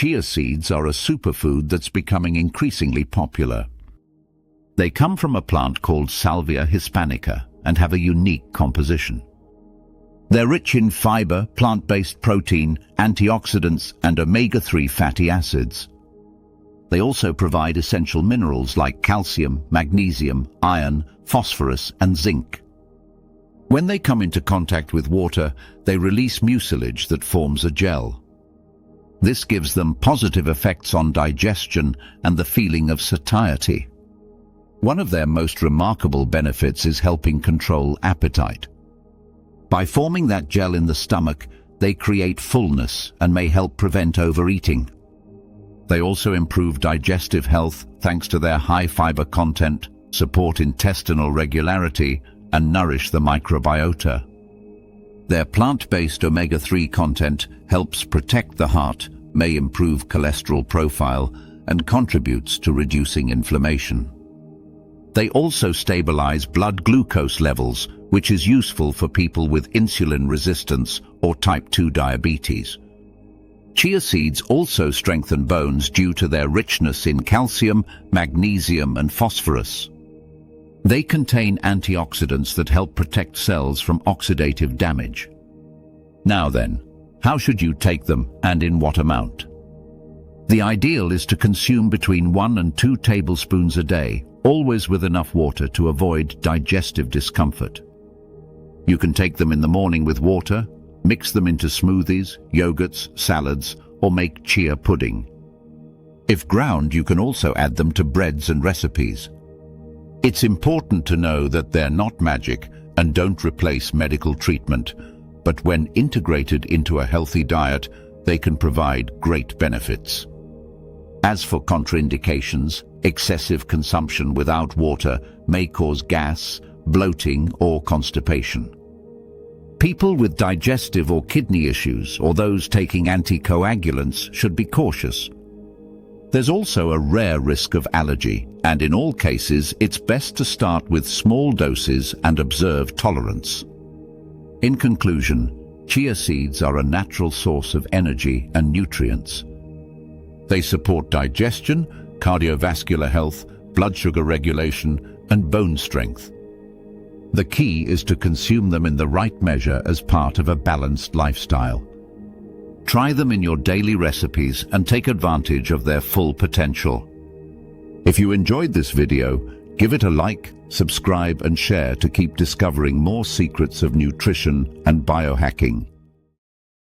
Chia seeds are a superfood that's becoming increasingly popular. They come from a plant called Salvia hispanica and have a unique composition. They're rich in fiber, plant-based protein, antioxidants, and omega-3 fatty acids. They also provide essential minerals like calcium, magnesium, iron, phosphorus, and zinc. When they come into contact with water, they release mucilage that forms a gel. This gives them positive effects on digestion and the feeling of satiety. One of their most remarkable benefits is helping control appetite. By forming that gel in the stomach, they create fullness and may help prevent overeating. They also improve digestive health thanks to their high fiber content, support intestinal regularity, and nourish the microbiota. Their plant-based omega-3 content helps protect the heart, may improve cholesterol profile, and contributes to reducing inflammation. They also stabilize blood glucose levels, which is useful for people with insulin resistance or type 2 diabetes. Chia seeds also strengthen bones due to their richness in calcium, magnesium, and phosphorus. They contain antioxidants that help protect cells from oxidative damage. Now then, how should you take them and in what amount? The ideal is to consume between 1 and 2 tablespoons a day, always with enough water to avoid digestive discomfort. You can take them in the morning with water, mix them into smoothies, yogurts, salads, or make chia pudding. If ground, you can also add them to breads and recipes. It's important to know that they're not magic and don't replace medical treatment, but when integrated into a healthy diet, they can provide great benefits. As for contraindications, excessive consumption without water may cause gas, bloating, or constipation. People with digestive or kidney issues or those taking anticoagulants should be cautious. There's also a rare risk of allergy, and in all cases, it's best to start with small doses and observe tolerance. In conclusion, chia seeds are a natural source of energy and nutrients. They support digestion, cardiovascular health, blood sugar regulation, and bone strength. The key is to consume them in the right measure as part of a balanced lifestyle. Try them in your daily recipes and take advantage of their full potential. If you enjoyed this video, give it a like, subscribe, and share to keep discovering more secrets of nutrition and biohacking.